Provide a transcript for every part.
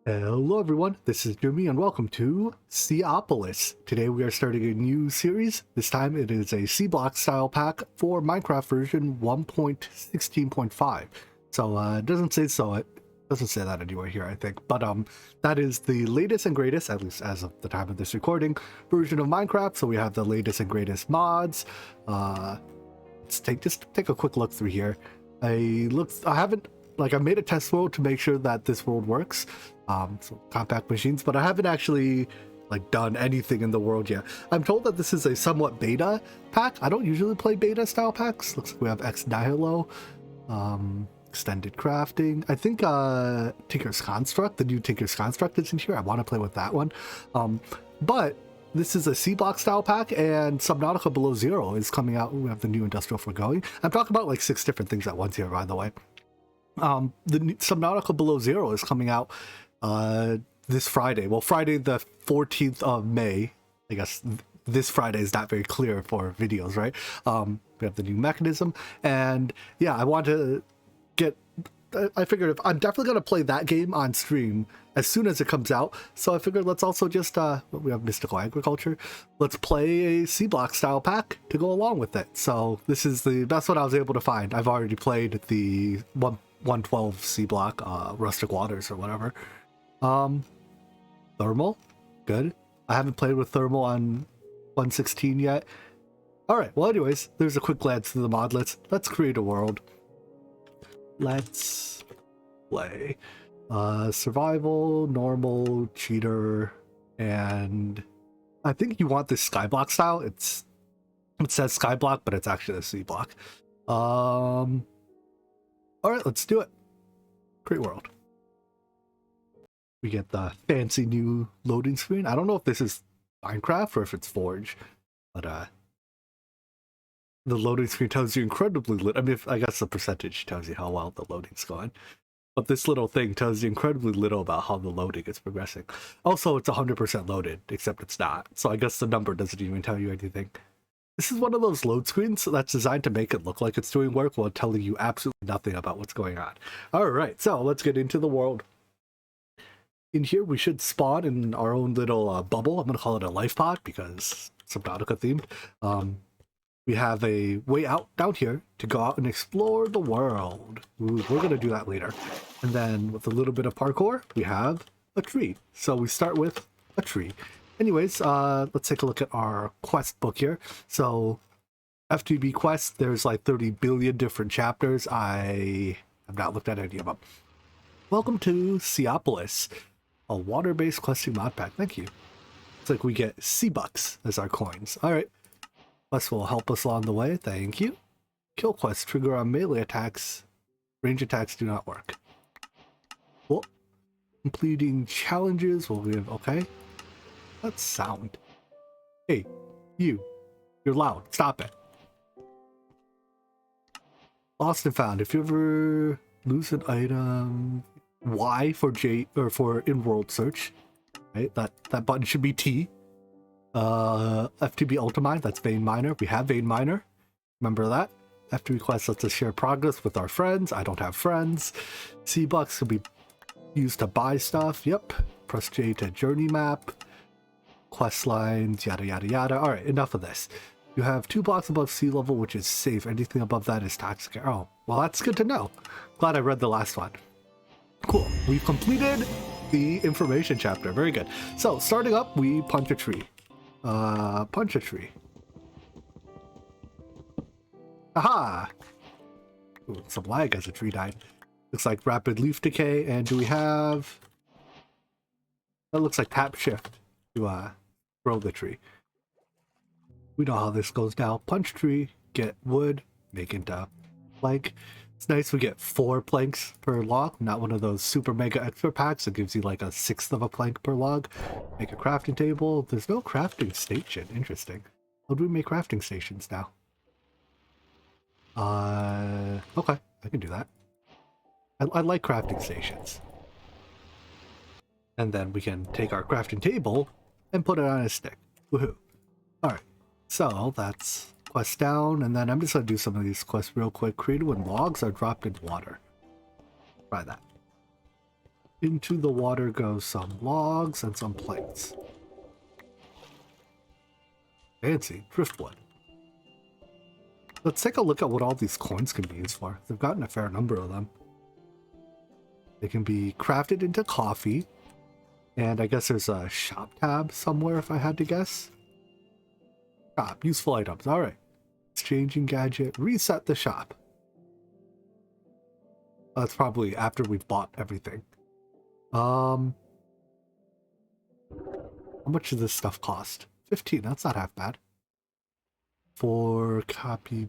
Hello everyone, this is Jimmy and welcome to Seaopolis. Today we are starting a new series. This time it is a C-block style pack for Minecraft version 1.16.5. So it doesn't say so, it doesn't say that anywhere here I think, but that is the latest and greatest, at least as of the time of this recording, version of Minecraft. So we have the latest and greatest mods. Let's take a quick look through here. I made a test world to make sure that this world works. So compact machines, but I haven't actually done anything in the world yet. I'm told that this is a somewhat beta pack. I don't usually play beta style packs. Looks like we have Ex Nihilo, extended crafting. I think Tinker's Construct, the new Tinker's Construct is in here. I want to play with that one. But this is a C-block style pack, and Subnautica Below Zero is coming out. We have the new Industrial Foregoing. I'm talking about like 6 different things at once here, by the way. The Subnautica Below Zero is coming out this Friday. Well, Friday the 14th of May. I guess this Friday is not very clear for videos, right? We have the new mechanism, and yeah, I want to get. I figured if I'm definitely gonna play that game on stream as soon as it comes out. So I figured let's also just we have Mystical Agriculture. Let's play a C-block style pack to go along with it. So this is the best one I was able to find. I've already played the 112 C-block, Rustic Waters or whatever. Thermal, good. I haven't played with Thermal on 116 yet. All right, well anyways, there's a quick glance through the mod. Let's create a world. Let's play survival, normal, cheater, and I think you want this skyblock style. It says skyblock, but it's actually a C-block. All right, let's do it. Create world. We get the fancy new loading screen. I don't know if this is Minecraft or if it's Forge, but the loading screen tells you incredibly little. I mean, I guess the percentage tells you how well the loading's going, but this little thing tells you incredibly little about how the loading is progressing. Also, it's 100% loaded, except it's not. So I guess the number doesn't even tell you anything. This is one of those load screens that's designed to make it look like it's doing work while telling you absolutely nothing about what's going on. All right, so let's get into the world. In here, we should spawn in our own little bubble. I'm going to call it a life pod because Subnautica themed. We have a way out down here to go out and explore the world. Ooh, we're going to do that later. And then with a little bit of parkour, we have a tree. So we start with a tree. Anyways, let's take a look at our quest book here. So FTB quest, there's like 30 billion different chapters. I have not looked at any of them. Welcome to Seaopolis, a water-based questing mod pack. Thank you. It's like we get C-bucks as our coins. All right. Quest will help us along the way. Thank you. Kill quests trigger on melee attacks. Range attacks do not work. Cool. Completing challenges will give. Okay. That's sound. Hey, you're loud. Stop it. Lost and found. If you ever lose an item, Y for J or for in-world search. Right? That button should be T. FTB Ultimine, that's Vein Miner. We have Vein Miner. Remember that. FTB quest lets us share progress with our friends. I don't have friends. C-bucks will be used to buy stuff. Yep. Press J to journey map. Quest lines, yada yada yada. All right, enough of this. You have 2 blocks above sea level, which is safe. Anything above that is toxic. Oh, well, that's good to know. Glad I read the last one. Cool. We've completed the information chapter. Very good. So starting up, we punch a tree. Punch a tree. Aha! Ooh, some lag as a tree died. Looks like rapid leaf decay. And do we have... That looks like tap shift to grow the tree. We know how this goes now. Punch tree, get wood, make into plank. It's nice we get 4 planks per log, not one of those super mega extra packs that gives you like a 1/6 of a plank per log. Make a crafting table. There's no crafting station. Interesting. How do we make crafting stations now? Okay, I can do that. I like crafting stations. And then we can take our crafting table and put it on a stick. Woohoo. Alright, so that's quest down, and then I'm just going to do some of these quests real quick. Created when logs are dropped in water. Try that. Into the water go some logs and some planks. Fancy. Driftwood. Let's take a look at what all these coins can be used for. They've gotten a fair number of them. They can be crafted into coffee. And I guess there's a shop tab somewhere if I had to guess. Shop. Useful items. Alright. Exchanging gadget. Reset the shop. That's probably after we've bought everything. How much does this stuff cost? 15. That's not half bad. For copy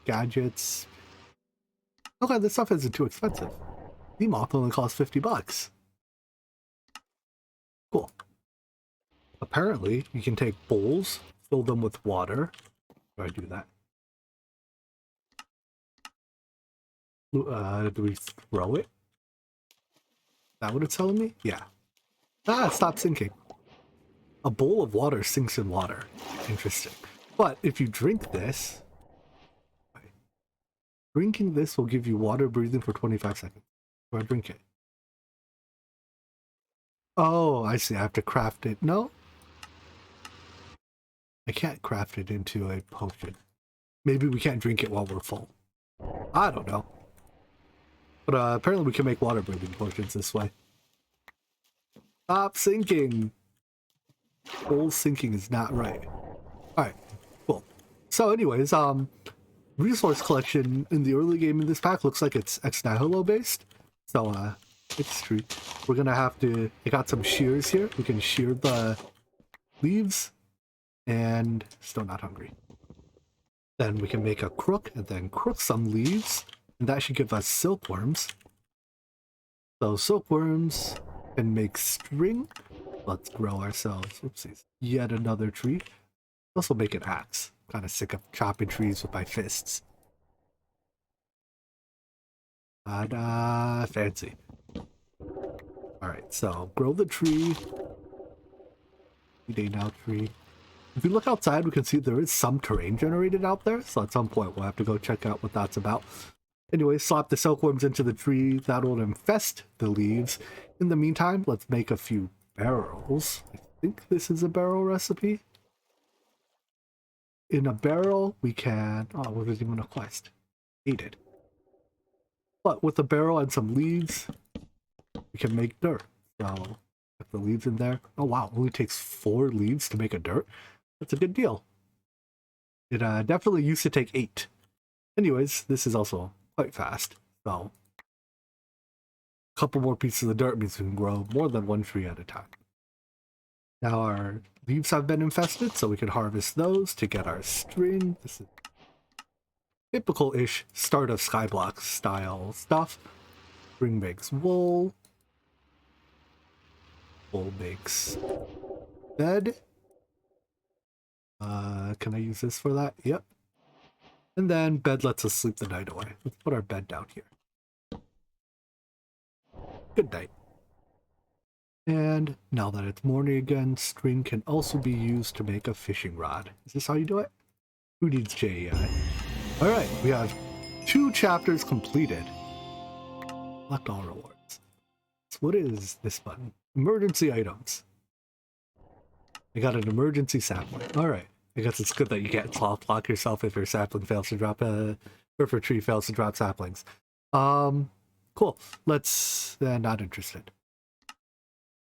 gadgets. Okay, this stuff isn't too expensive. The moth only costs $50. Cool. Apparently, you can take bowls, fill them with water. How do I do that? Do we throw it? Is that what it's telling me? Yeah. Ah, stop sinking. A bowl of water sinks in water. Interesting. But if you drink this, drinking this will give you water breathing for 25 seconds. Do I drink it? Oh, I see. I have to craft it. No? I can't craft it into a potion. Maybe we can't drink it while we're full. I don't know. But apparently we can make water breathing potions this way. Stop sinking! Bowl sinking is not right. Alright, cool. So anyways, resource collection in the early game in this pack looks like it's ex nihilo based. So it's true. We're gonna have to, I got some shears here. We can shear the leaves and still not hungry. Then we can make a crook and then crook some leaves, and that should give us silkworms. So silkworms can make string. Let's grow ourselves. Oopsies. Yet another tree. Also make an axe. Kind of sick of chopping trees with my fists. Fancy. Alright, so grow the tree. Day now tree. If we look outside, we can see there is some terrain generated out there. So at some point, we'll have to go check out what that's about. Anyway, slap the silkworms into the tree. That'll infest the leaves. In the meantime, let's make a few barrels. I think this is a barrel recipe. In a barrel, we can... Oh, what is even a quest? Hate it. But with a barrel and some leaves, we can make dirt. So, put the leaves in there. Oh wow, it only takes 4 leaves to make a dirt. That's a good deal. It definitely used to take 8. Anyways, this is also quite fast. So, a couple more pieces of dirt means we can grow more than 1 tree at a time. Now our leaves have been infested, so we can harvest those to get our string. This is typical-ish start of Skyblock style stuff. String makes wool. Wool makes bed. Can I use this for that? Yep. And then bed lets us sleep the night away. Let's put our bed down here. Good night. And now that it's morning again, string can also be used to make a fishing rod. Is this how you do it? Who needs JEI? Alright, we have 2 chapters completed. Collect all rewards. So what is this button? Emergency items. I got an emergency sapling. Alright. I guess it's good that you can't cloth block yourself if your sapling fails to drop or if your tree fails to drop saplings. Cool. Let's not interested.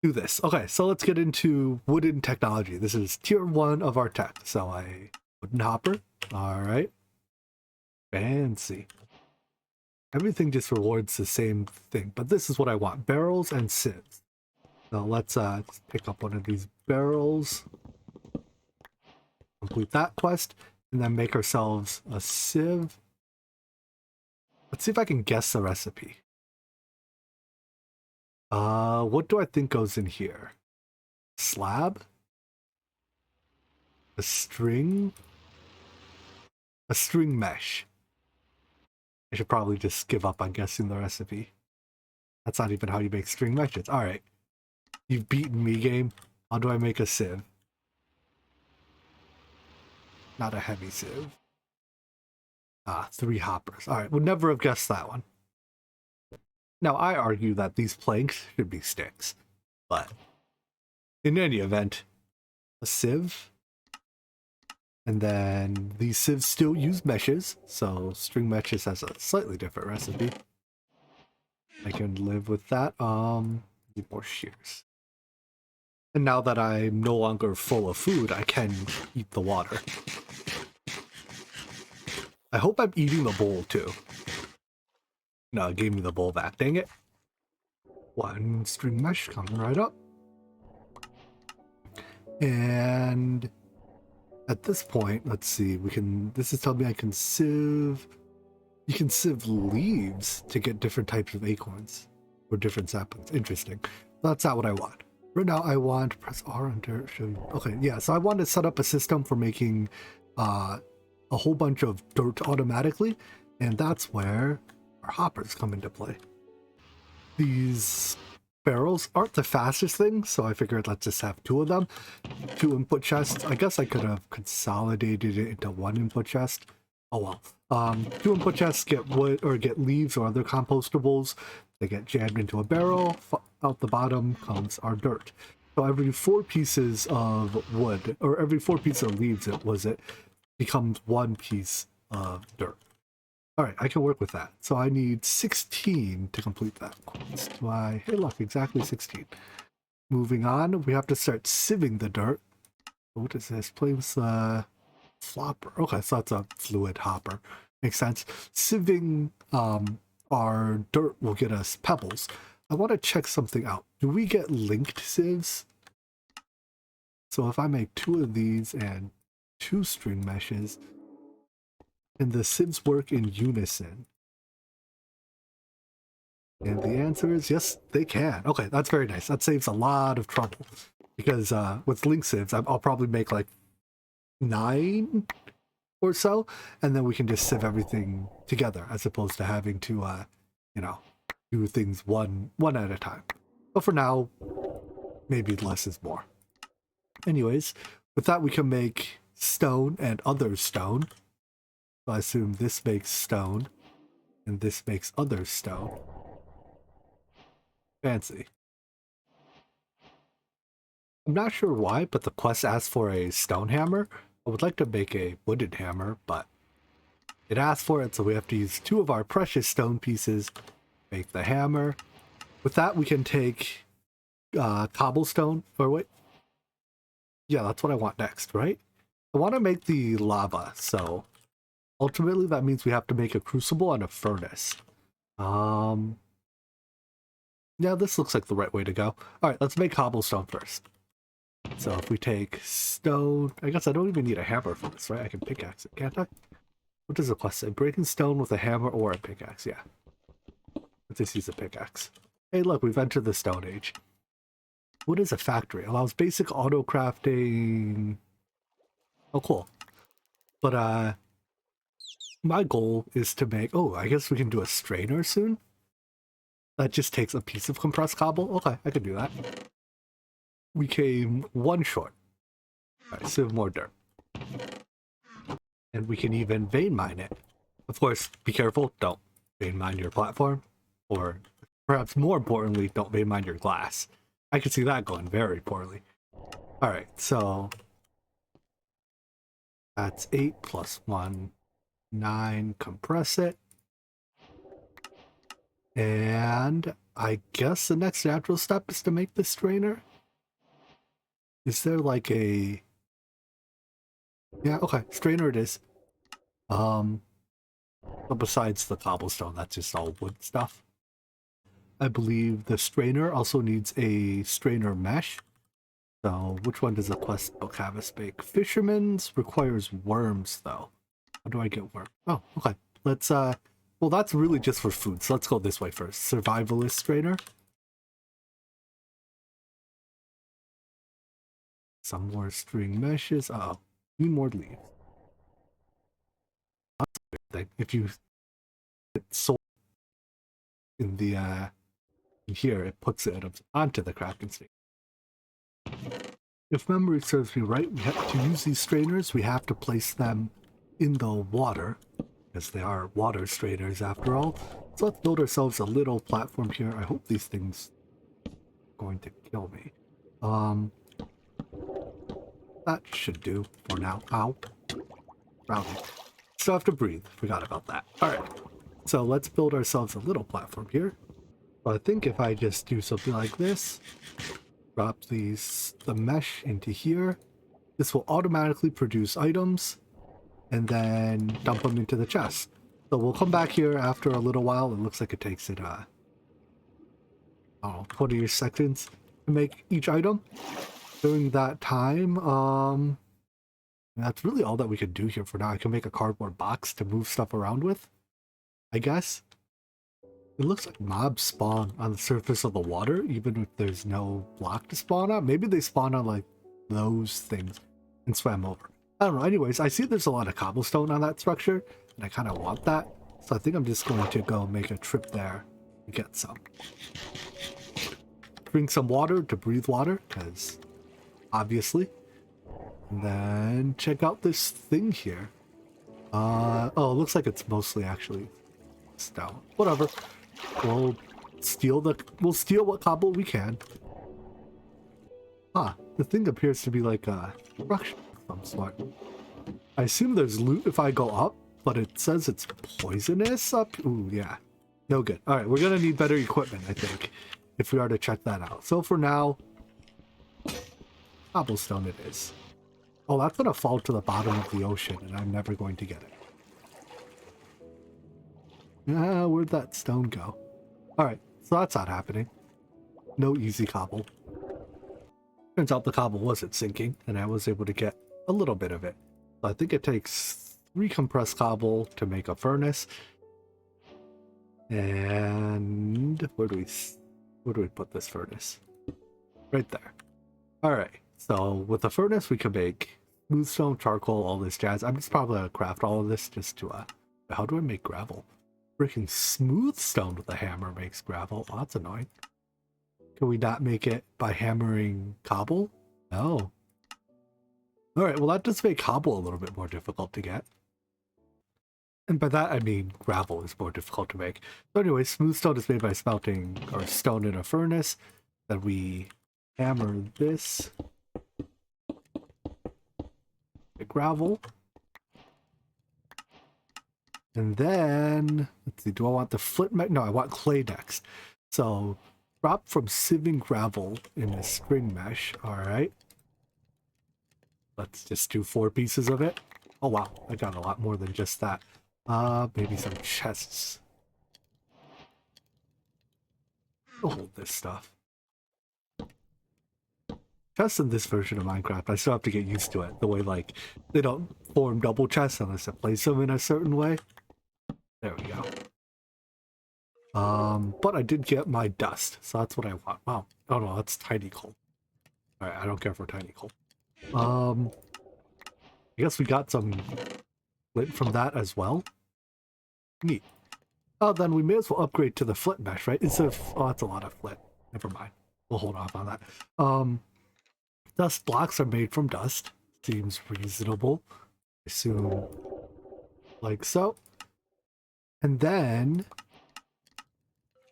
Do this. Okay, so let's get into wooden technology. This is tier 1 of our tech. So wooden hopper. Alright. Fancy. Everything just rewards the same thing, but this is what I want. Barrels and sieves. So let's pick up one of these barrels. Complete that quest, and then make ourselves a sieve. Let's see if I can guess the recipe. What do I think goes in here? Slab? A string? A string mesh. I should probably just give up on guessing the recipe. That's not even how you make string meshes. Alright. You've beaten me, game. How do I make a sieve? Not a heavy sieve. 3 hoppers. Alright, would never have guessed that one. Now, I argue that these planks should be sticks, but in any event, a sieve, and then these sieves still use meshes, so string meshes has a slightly different recipe. I can live with that. Need more shears. And now that I'm no longer full of food, I can eat the water. I hope I'm eating the bowl too. No, it gave me the bowl back. Dang it. One string mesh coming right up. And at this point, let's see, this is telling me I can sieve. You can sieve leaves to get different types of acorns or different saplings. Interesting. That's not what I want. Right now, I want press R on dirt. Okay, yeah. So I want to set up a system for making a whole bunch of dirt automatically, and that's where our hoppers come into play. These barrels aren't the fastest thing, so I figured let's just have two of them. 2 input chests. I guess I could have consolidated it into 1 input chest. Oh well. 2 input chests get wood or get leaves or other compostables. They get jammed into a barrel. Out the bottom comes our dirt. So every 4 pieces of wood, or every 4 pieces of leaves, it becomes 1 piece of dirt. All right, I can work with that. So I need 16 to complete that quest. Hey, look, exactly 16. Moving on, we have to start sieving the dirt. What is this? Place flopper. Okay, so that's a fluid hopper. Makes sense. Sieving our dirt will get us pebbles. I want to check something out. Do we get linked sieves? So if I make 2 of these and 2 string meshes, and the sieves work in unison? And the answer is yes, they can. Okay, that's very nice. That saves a lot of trouble. Because with link sieves, I'll probably make like 9 or so, and then we can just sieve everything together as opposed to having to, do things one at a time. But for now, maybe less is more. Anyways, with that, we can make stone and other stone. So I assume this makes stone, and this makes other stone. Fancy. I'm not sure why, but the quest asks for a stone hammer. I would like to make a wooden hammer, but it asks for it, so we have to use 2 of our precious stone pieces, make the hammer. With that, we can take cobblestone, or wait. Yeah, that's what I want next, right? I want to make the lava, so ultimately that means we have to make a crucible and a furnace. Yeah, this looks like the right way to go. All right, let's make cobblestone first. So if we take stone, I guess I don't even need a hammer for this, right? I can pickaxe it, can't I? What does the quest say? Breaking stone with a hammer or a pickaxe, yeah. Let's just use a pickaxe. Hey, look, we've entered the Stone Age. What is a factory? Allows basic auto crafting. Oh, cool. But my goal is to make, I guess we can do a strainer soon. That just takes a piece of compressed cobble. Okay, I can do that. We came 1 short. All right, sieve more dirt. And we can even vein mine it. Of course, be careful, don't vein mine your platform. Or perhaps more importantly, don't vein mine your glass. I could see that going very poorly. All right, so that's 8 plus 1, 9, compress it. And I guess the next natural step is to make the strainer. Is there like a... Yeah, okay, strainer it is. But besides the cobblestone, that's just all wood stuff. I believe the strainer also needs a strainer mesh. So which one does the quest book have us make? Fisherman's requires worms though. How do I get worms? Oh, okay. Let's well, that's really just for food, so let's go this way first. Survivalist strainer. Some more string meshes. Uh-oh. Need more leaves. That's a good thing. If you hit soil in the in here, it puts it onto the crafting station. If memory serves me right, we have to use these strainers, we have to place them in the water. because they are water strainers after all. So let's build ourselves a little platform here. I hope these things are going to kill me. That should do for now. Ow. Drowning. Still have to breathe. Forgot about that. Alright. So let's build ourselves a little platform here. So I think if I just do something like this, drop the mesh into here, this will automatically produce items and then dump them into the chest. So we'll come back here after a little while. It looks like it takes it, I don't know, 20 seconds to make each item. During that time, that's really all that we can do here for now. I can make a cardboard box to move stuff around with, I guess. It looks like mobs spawn on the surface of the water, even if there's no block to spawn on. Maybe they spawn on, like, those things and swam over. I don't know. Anyways, I see there's a lot of cobblestone on that structure, and I kind of want that. So I think I'm just going to go make a trip there to get some. Drink some water to breathe water, because obviously. And then check out this thing here. Oh, it looks like it's mostly actually stone. Whatever. We'll steal what cobble we can. Ah, the thing appears to be like a structure of some sort. I assume there's loot if I go up, but it says it's poisonous up. Ooh, yeah. No good. Alright, we're gonna need better equipment, I think, if we are to check that out. So for now, cobblestone it is. Oh, that's gonna fall to the bottom of the ocean, and I'm never going to get it. Ah, where'd that stone go? Alright, so that's not happening. No easy cobble. Turns out the cobble wasn't sinking, and I was able to get a little bit of it. So I think it takes 3 compressed cobble to make a furnace. And where do we put this furnace? Right there. Alright, so with the furnace we can make smooth stone, charcoal, all this jazz. I'm just probably gonna craft all of this just to how do I make gravel? Freaking smooth stone with a hammer makes gravel. Oh, that's annoying. Can we not make it by hammering cobble? No. Alright, well that does make cobble a little bit more difficult to get. And by that I mean gravel is more difficult to make. So anyway, smooth stone is made by smelting our stone in a furnace. Then we hammer this. The gravel. And then, let's see, do I want the flint mesh? No, I want clay next. So, drop from sieving gravel in a string mesh. Alright. Let's just do 4 pieces of it. Oh wow, I got a lot more than just that. Maybe some chests. I'll hold this stuff. Chests in this version of Minecraft, I still have to get used to it. The way, like, they don't form double chests unless I place them in a certain way. There we go. But I did get my dust, so that's what I want. Wow. Oh no, that's tiny coal. Alright, I don't care for tiny coal. I guess we got some flint from that as well. Neat. Oh, then we may as well upgrade to the flint mesh, right? Instead of, oh, that's a lot of flint. Never mind. We'll hold off on that. Dust blocks are made from dust. Seems reasonable. I assume like so. And then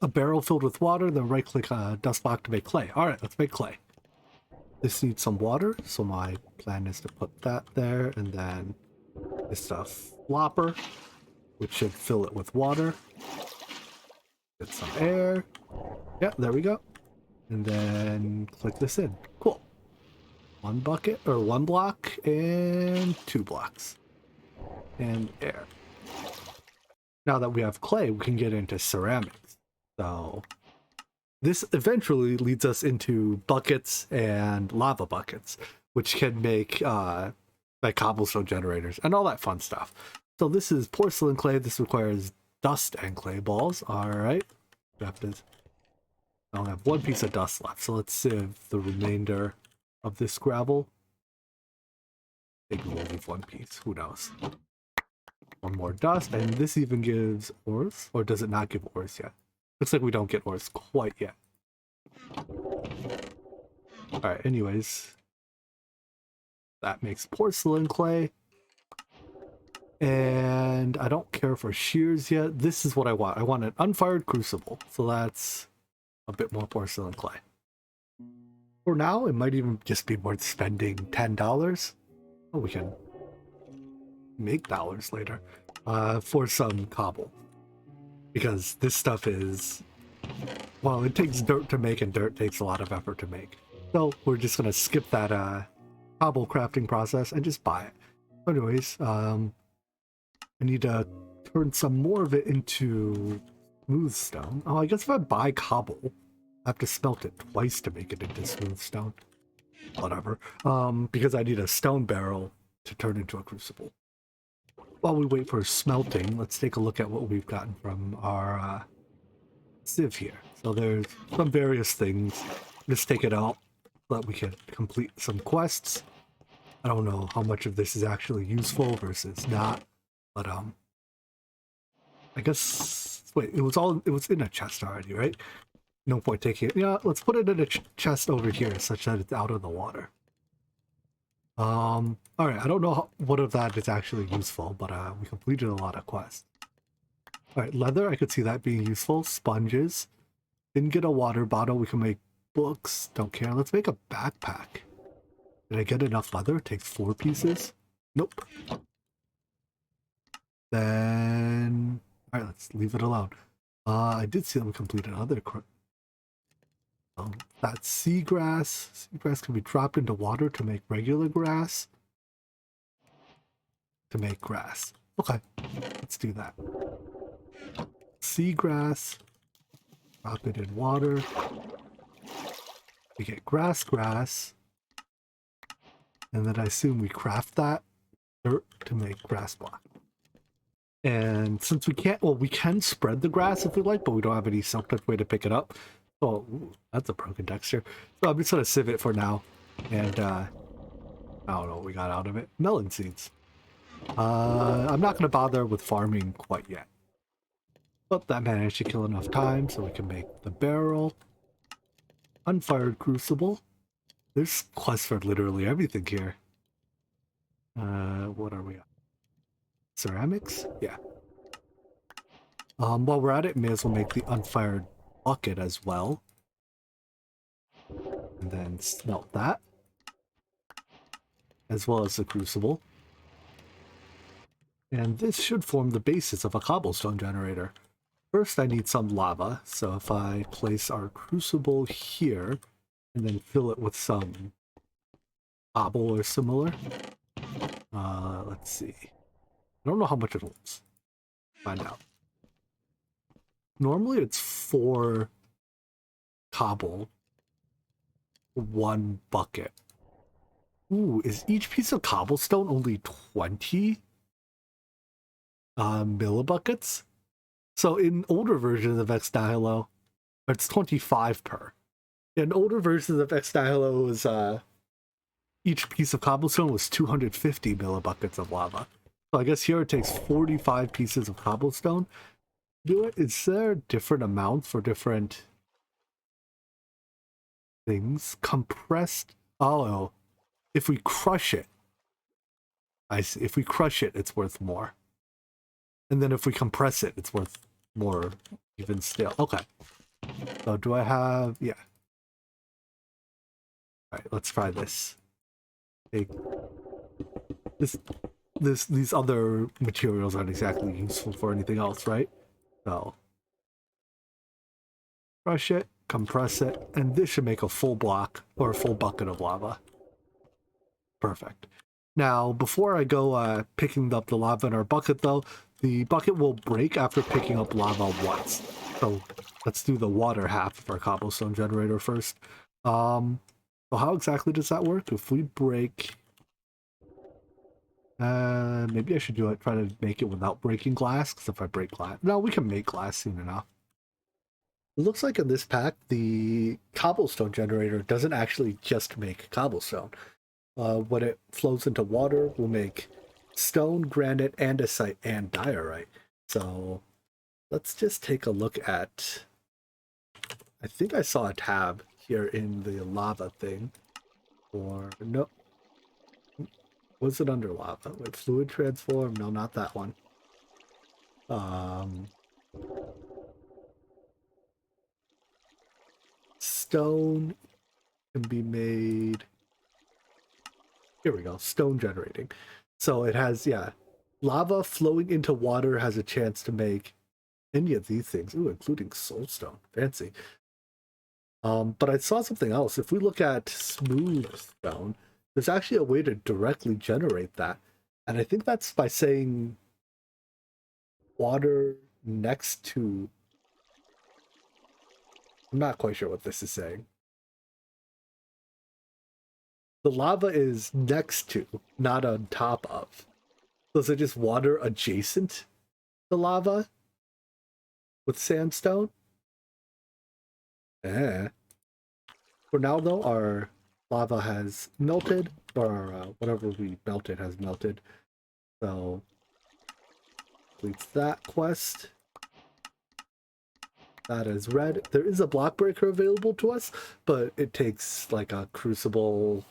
a barrel filled with water, then right click a dust block to make clay. Alright, let's make clay. This needs some water, so my plan is to put that there, and then this flopper, which should fill it with water. Get some air. Yeah, there we go. And then click this in. Cool. 1 bucket, or 1 block, and 2 blocks. And air. Now that we have clay, we can get into ceramics. So this eventually leads us into buckets and lava buckets, which can make like cobblestone generators and all that fun stuff. So this is porcelain clay. This requires dust and clay balls. All right. We have to. I only have 1 piece of dust left, so let's sieve the remainder of this gravel. Maybe we'll leave 1 piece. Who knows? 1 more dust, and this even gives ores, or does it not give ores yet? Looks like we don't get ores quite yet. Alright, anyways. That makes porcelain clay. And I don't care for shears yet. This is what I want. I want an unfired crucible. So that's a bit more porcelain clay. For now, it might even just be worth spending $10. Oh, we can make dollars later for some cobble. Because this stuff is, well, it takes dirt to make, and dirt takes a lot of effort to make. So we're just going to skip that cobble crafting process and just buy it. Anyways, I need to turn some more of it into smooth stone. Oh, I guess if I buy cobble, I have to smelt it twice to make it into smooth stone. Whatever. Because I need a stone barrel to turn into a crucible. While we wait for smelting, let's take a look at what we've gotten from our sieve here. So there's some various things. Let's take it out so that we can complete some quests. I don't know how much of this is actually useful versus not, but I guess, wait, it was in a chest already, right? No point taking it. Yeah, let's put it in a chest over here such that it's out of the water. All right, I don't know what of that is actually useful, but we completed a lot of quests. All right, leather, I could see that being useful. Sponges. Didn't get a water bottle. We can make books. Don't care. Let's make a backpack. Did I get enough leather? It takes 4 pieces. Nope. Then, all right, let's leave it alone. I did see them complete another. That's seagrass. Seagrass can be dropped into water to make regular grass. To make grass. Okay, let's do that. Seagrass. Drop it in water. We get grass. And then I assume we craft that dirt to make grass block. And since we can't, well, we can spread the grass if we like, but we don't have any self-touch way to pick it up. Oh, ooh, that's a broken texture. So I'm just gonna sieve it for now. And I don't know what we got out of it. Melon seeds. I'm not gonna bother with farming quite yet. But that managed to kill enough time so we can make the barrel. Unfired crucible. There's quests for literally everything here. What are we on? Ceramics? Yeah. While we're at it, may as well make the unfired bucket as well. And then smelt that. As well as the crucible. And this should form the basis of a cobblestone generator. First, I need some lava. So if I place our crucible here, and then fill it with some cobble or similar. Let's see. I don't know how much it holds. Find out. Normally it's 4 cobble, 1 bucket. Ooh, is each piece of cobblestone only 20 millibuckets? So in older versions of Xdihalo, it's 25 per. In older versions of Xdihalo, was each piece of cobblestone was 250 millibuckets of lava. So I guess here it takes 45 pieces of cobblestone. Do it. Is there different amounts for different things? Compressed. Oh, if we crush it, I see. If we crush it, it's worth more. And then if we compress it, it's worth more even still. Okay. So do I have, yeah. All right, let's try this. Take these other materials aren't exactly useful for anything else, right? So crush it, compress it, and this should make a full block or a full bucket of lava. Perfect. Now, before I go picking up the lava in our bucket, though, the bucket will break after picking up lava once. So let's do the water half of our cobblestone generator first. So how exactly does that work? If we break... maybe I should do it, try to make it without breaking glass, because if I break glass... No, we can make glass soon enough. It looks like in this pack, the cobblestone generator doesn't actually just make cobblestone. When it flows into water, we'll make stone, granite, andesite, and diorite. So let's just take a look at... I think I saw a tab here in the lava thing. Or no. Was it under lava? With fluid transform? No, not that one. Stone can be made. Here we go. Stone generating. So it has, yeah, lava flowing into water has a chance to make any of these things. Ooh, including soulstone. Fancy. But I saw something else. If we look at smooth stone, there's actually a way to directly generate that. And I think that's by saying water next to... I'm not quite sure what this is saying. The lava is next to, not on top of. So is it just water adjacent to lava with sandstone? Eh. For now, though, our lava has melted, or whatever we melted has melted. So, completes that quest. That is red. There is a block breaker available to us, but it takes like a crucible,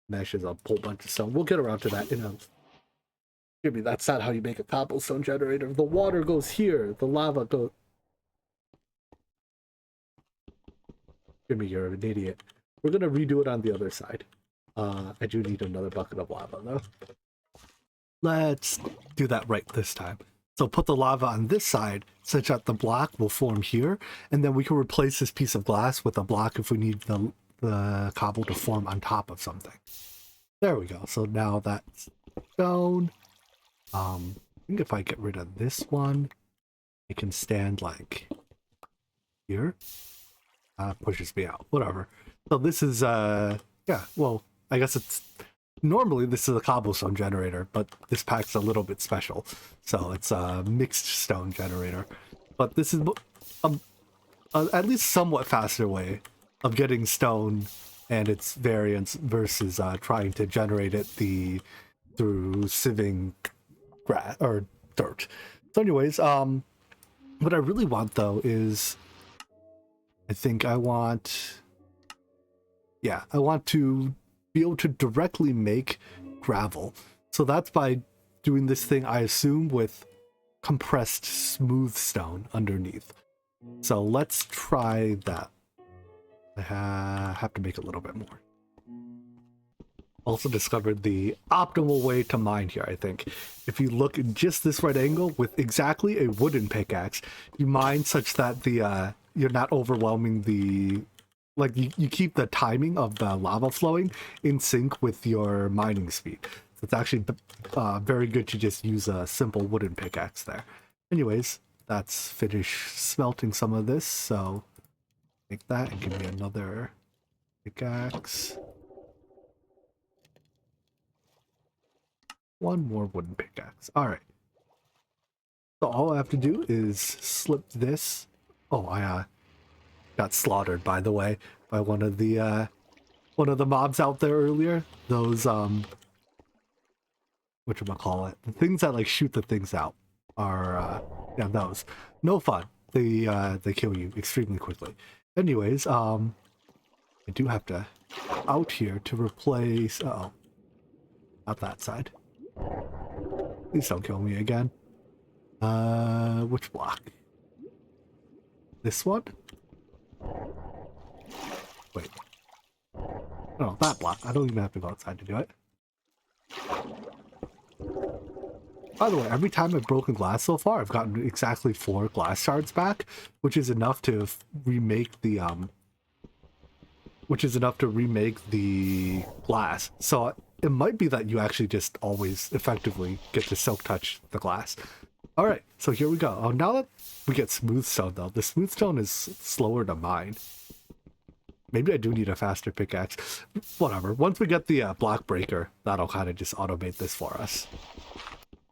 meshes a whole bunch of stone. We'll get around to that in a... Excuse me, that's not how you make a cobblestone generator. The water goes here, the lava goes... Jimmy, you're an idiot. We're gonna redo it on the other side. I do need another bucket of lava though. Let's do that right this time. So put the lava on this side such that the block will form here, and then we can replace this piece of glass with a block if we need the cobble to form on top of something. There we go. So now that's stone. I think if I get rid of this one, it can stand like here. Pushes me out. Whatever. So this is yeah, well, I guess it's normally this is a cobblestone generator, but this pack's a little bit special. So it's a mixed stone generator. But this is at least somewhat faster way of getting stone and its variants versus trying to generate it through sieving grass or dirt. So anyways, what I really want though is I think I want to be able to directly make gravel. So that's by doing this thing, I assume, with compressed smooth stone underneath. So let's try that. I have to make a little bit more. Also discovered the optimal way to mine here, I think. If you look at just this right angle with exactly a wooden pickaxe, you mine such that the you're not overwhelming the... Like, you keep the timing of the lava flowing in sync with your mining speed. So it's actually very good to just use a simple wooden pickaxe there. Anyways, that's finished smelting some of this, so take that and give me another pickaxe. One more wooden pickaxe. Alright. So all I have to do is slip this. Oh, I got slaughtered, by the way, by one of the mobs out there earlier. Those whatchamacallit, the things that like shoot the things out are yeah, those. No fun. They kill you extremely quickly. Anyways, I do have to out here to replace... Uh-oh. Not that side. Please don't kill me again. Which block? This one? Wait. Oh, that block. I don't even have to go outside to do it. By the way, every time I've broken glass so far, I've gotten exactly 4 glass shards back, which is enough to remake the glass. So it might be that you actually just always effectively get to silk touch the glass. All right, so here we go. Oh, now that we get smooth stone though, the smooth stone is slower to mine. Maybe I do need a faster pickaxe. Whatever. Once we get the block breaker, that'll kind of just automate this for us.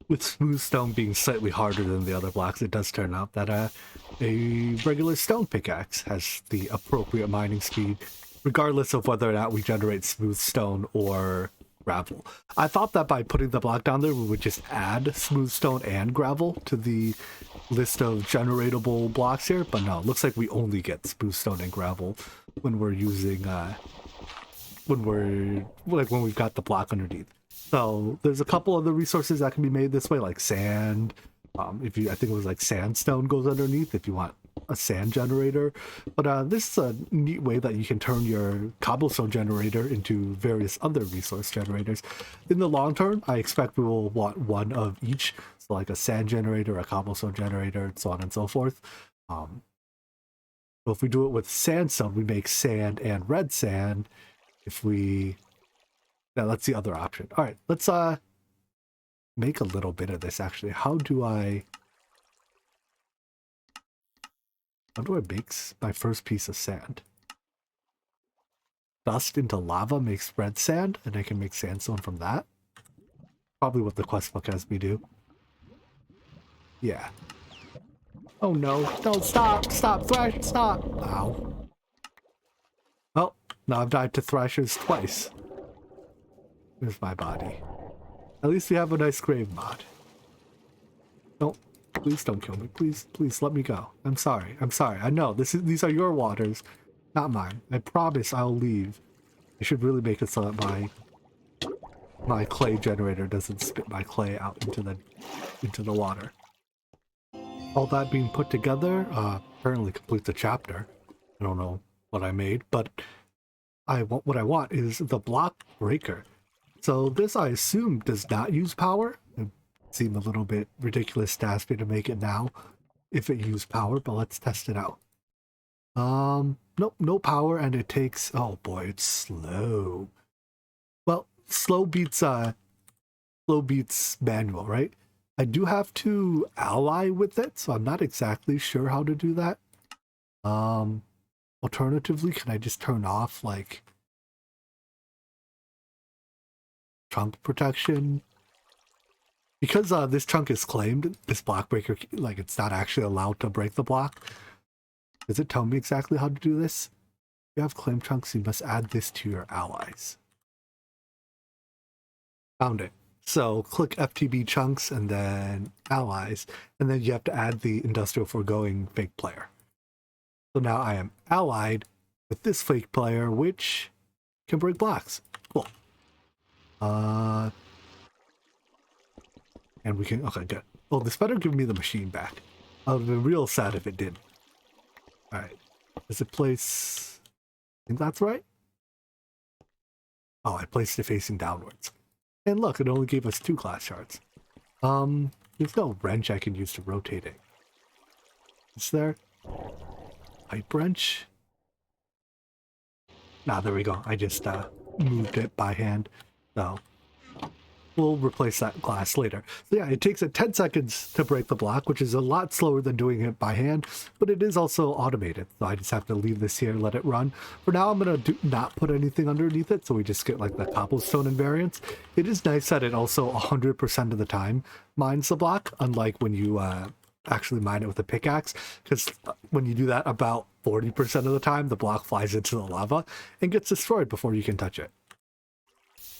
With smooth stone being slightly harder than the other blocks, it does turn out that a regular stone pickaxe has the appropriate mining speed, regardless of whether or not we generate smooth stone or gravel. I thought that by putting the block down there, we would just add smooth stone and gravel to the list of generatable blocks here, but no, it looks like we only get smooth stone and gravel when we're using, when we've got the block underneath. So there's a couple other resources that can be made this way, like sand. If you, I think it was like sandstone goes underneath if you want a sand generator. But this is a neat way that you can turn your cobblestone generator into various other resource generators. In the long term, I expect we will want one of each, so like a sand generator, a cobblestone generator, and so on and so forth. So if we do it with sandstone, we make sand and red sand. If we, yeah, that's the other option. All right, let's make a little bit of this actually. How do I make my first piece of sand? Dust into lava makes red sand, and I can make sandstone from that. Probably what the quest book has me do. Yeah. Oh no, don't stop, Thrash, stop! Ow. Well, now I've died to Thrashers twice. Here's my body. At least we have a nice grave mod. No, please don't kill me. Please, please let me go. I'm sorry. I know these are your waters, not mine. I promise I'll leave. I should really make it so that my clay generator doesn't spit my clay out into the water. All that being put together, apparently completes a chapter. I don't know what I made, but what I want is the block breaker. So this, I assume, does not use power. It seemed a little bit ridiculous to ask me to make it now if it used power, but let's test it out. Nope, no power, and it takes, oh boy, it's slow. Well, slow beats manual, right? I do have to ally with it, so I'm not exactly sure how to do that. Alternatively, can I just turn off, like, trunk protection? Because this trunk is claimed, this block breaker, like, it's not actually allowed to break the block. Does it tell me exactly how to do this? If you have claimed trunks, you must add this to your allies. Found it. So click FTB chunks and then allies, and then you have to add the industrial foregoing fake player. So now I am allied with this fake player, which can break blocks. Cool. And we can, okay, good. Oh, this better give me the machine back. I would have been real sad if it didn't. Alright. Does it place, I think that's right? Oh, I placed it facing downwards. And look, it only gave us 2 glass shards. There's no wrench I can use to rotate it. Is there? Pipe wrench? Nah, there we go. I just moved it by hand. So we'll replace that glass later. So yeah, it takes it 10 seconds to break the block, which is a lot slower than doing it by hand, but it is also automated. So I just have to leave this here, let it run. For now, I'm going to not put anything underneath it, so we just get like the cobblestone invariance. It is nice that it also 100% of the time mines the block, unlike when you actually mine it with a pickaxe, because when you do that, about 40% of the time, the block flies into the lava and gets destroyed before you can touch it.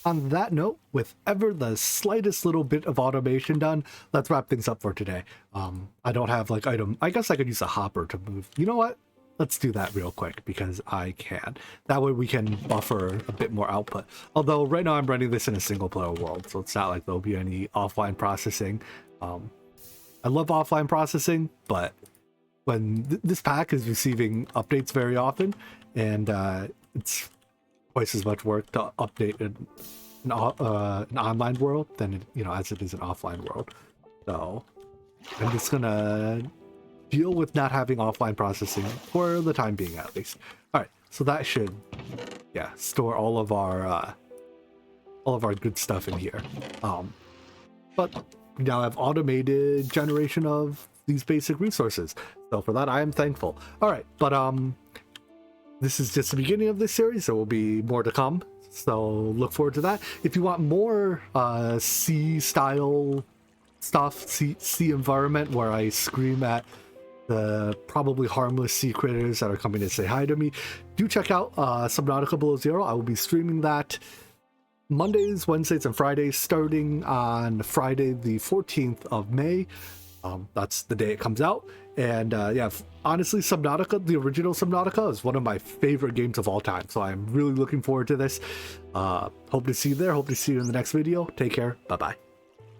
On that note, with ever the slightest little bit of automation done, let's wrap things up for today. I don't have like item, I guess I could use a hopper to move. You know what? Let's do that real quick because I can. That way we can buffer a bit more output. Although right now I'm running this in a single player world, so it's not like there'll be any offline processing. I love offline processing, but when this pack is receiving updates very often, and it's twice as much work to update an online world than it, as it is an offline world. So I'm just gonna deal with not having offline processing for the time being, at least. All right, so that should, store all of our good stuff in here. But we now have automated generation of these basic resources. So for that, I am thankful. All right, but this is just the beginning of this series. There will be more to come, so look forward to that. If you want more sea-style stuff, sea environment where I scream at the probably harmless sea critters that are coming to say hi to me, do check out Subnautica Below Zero. I will be streaming that Mondays, Wednesdays, and Fridays, starting on Friday the 14th of May. That's the day it comes out. And yeah, honestly, Subnautica, the original Subnautica, is one of my favorite games of all time. So I'm really looking forward to this. Hope to see you there. Hope to see you in the next video. Take care. Bye-bye.